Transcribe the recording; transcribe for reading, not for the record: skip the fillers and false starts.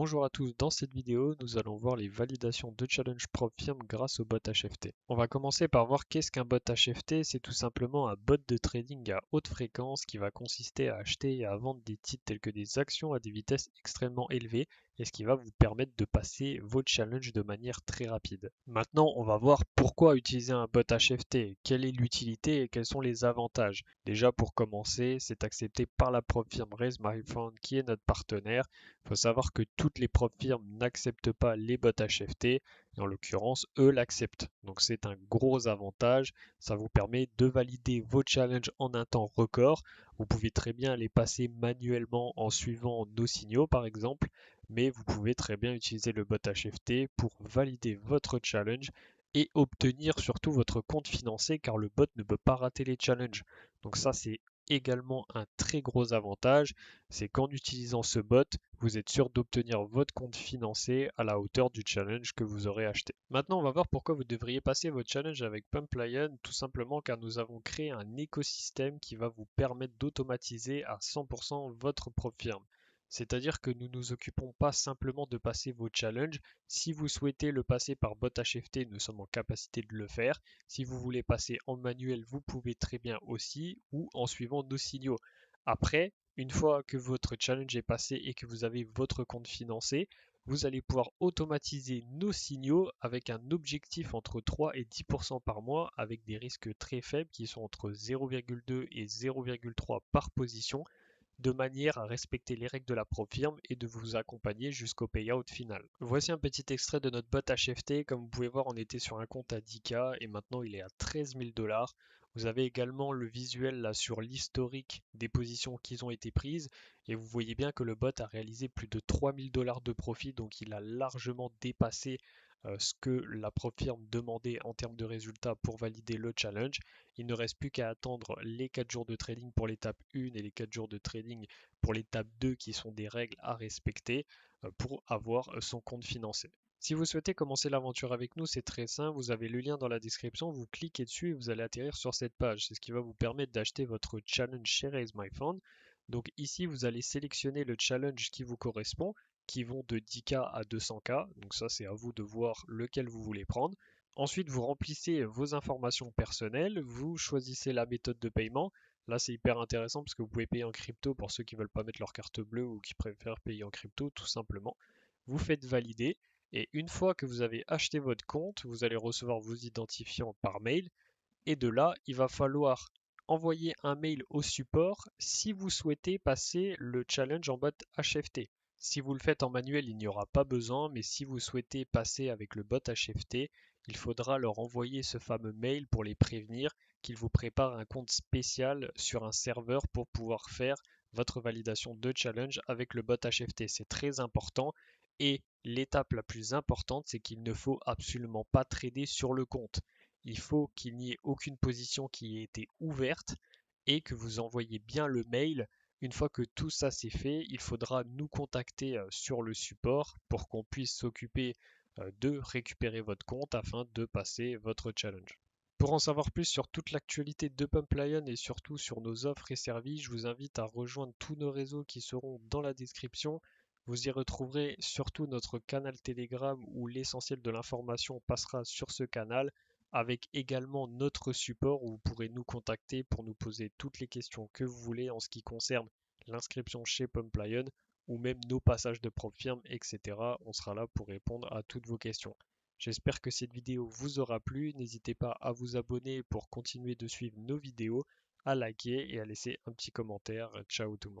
Bonjour à tous, dans cette vidéo, nous allons voir les validations de challenge prop firm grâce au bot HFT. On va commencer par voir qu'est-ce qu'un bot HFT. C'est tout simplement un bot de trading à haute fréquence qui va consister à acheter et à vendre des titres tels que des actions à des vitesses extrêmement élevées et ce qui va vous permettre de passer vos challenges de manière très rapide. Maintenant, on va voir pourquoi utiliser un bot HFT, quelle est l'utilité et quels sont les avantages. Déjà pour commencer, c'est accepté par la prop firm Raise My Fund qui est notre partenaire. Il faut savoir que toutes les prop firmes n'acceptent pas les bots HFT, et en l'occurrence, eux l'acceptent. Donc c'est un gros avantage, ça vous permet de valider vos challenges en un temps record. Vous pouvez très bien les passer manuellement en suivant nos signaux par exemple, mais vous pouvez très bien utiliser le bot HFT pour valider votre challenge et obtenir surtout votre compte financé car le bot ne peut pas rater les challenges. Donc ça c'est également un très gros avantage, c'est qu'en utilisant ce bot, vous êtes sûr d'obtenir votre compte financé à la hauteur du challenge que vous aurez acheté. Maintenant, on va voir pourquoi vous devriez passer votre challenge avec Pumplion, tout simplement car nous avons créé un écosystème qui va vous permettre d'automatiser à 100% votre propre firme. C'est-à-dire que nous ne nous occupons pas simplement de passer vos challenges. Si vous souhaitez le passer par bot HFT, nous sommes en capacité de le faire. Si vous voulez passer en manuel, vous pouvez très bien aussi, ou en suivant nos signaux. Après, une fois que votre challenge est passé et que vous avez votre compte financé, vous allez pouvoir automatiser nos signaux avec un objectif entre 3 et 10% par mois avec des risques très faibles qui sont entre 0,2 et 0,3 par position de manière à respecter les règles de la prop firm et de vous accompagner jusqu'au payout final. Voici un petit extrait de notre bot HFT. Comme vous pouvez voir, on était sur un compte à 10K et maintenant il est à 13 000 $. Vous avez également le visuel là sur l'historique des positions qui ont été prises et vous voyez bien que le bot a réalisé plus de 3 000 $ de profit, donc il a largement dépassé ce que la prop firm demandait en termes de résultats pour valider le challenge. Il ne reste plus qu'à attendre les 4 jours de trading pour l'étape 1 et les 4 jours de trading pour l'étape 2 qui sont des règles à respecter pour avoir son compte financé. Si vous souhaitez commencer l'aventure avec nous, c'est très simple, vous avez le lien dans la description, vous cliquez dessus et vous allez atterrir sur cette page. C'est ce qui va vous permettre d'acheter votre challenge chez Raise My Fund. Donc ici, vous allez sélectionner le challenge qui vous correspond, qui vont de 10K à 200K. Donc ça, c'est à vous de voir lequel vous voulez prendre. Ensuite, vous remplissez vos informations personnelles, vous choisissez la méthode de paiement. Là, c'est hyper intéressant parce que vous pouvez payer en crypto pour ceux qui ne veulent pas mettre leur carte bleue ou qui préfèrent payer en crypto, tout simplement. Vous faites valider et une fois que vous avez acheté votre compte, vous allez recevoir vos identifiants par mail et de là, il va falloir envoyer un mail au support si vous souhaitez passer le challenge en bot HFT. Si vous le faites en manuel, il n'y aura pas besoin, mais si vous souhaitez passer avec le bot HFT, il faudra leur envoyer ce fameux mail pour les prévenir qu'ils vous préparent un compte spécial sur un serveur pour pouvoir faire votre validation de challenge avec le bot HFT. C'est très important et l'étape la plus importante, c'est qu'il ne faut absolument pas trader sur le compte. Il faut qu'il n'y ait aucune position qui ait été ouverte et que vous envoyez bien le mail. Une fois que tout ça c'est fait, il faudra nous contacter sur le support pour qu'on puisse s'occuper de récupérer votre compte afin de passer votre challenge. Pour en savoir plus sur toute l'actualité de Pumplion et surtout sur nos offres et services, je vous invite à rejoindre tous nos réseaux qui seront dans la description. Vous y retrouverez surtout notre canal Telegram où l'essentiel de l'information passera sur ce canal, avec également notre support où vous pourrez nous contacter pour nous poser toutes les questions que vous voulez en ce qui concerne l'inscription chez Pumplion ou même nos passages de prop firme, etc. On sera là pour répondre à toutes vos questions. J'espère que cette vidéo vous aura plu. N'hésitez pas à vous abonner pour continuer de suivre nos vidéos, à liker et à laisser un petit commentaire. Ciao tout le monde.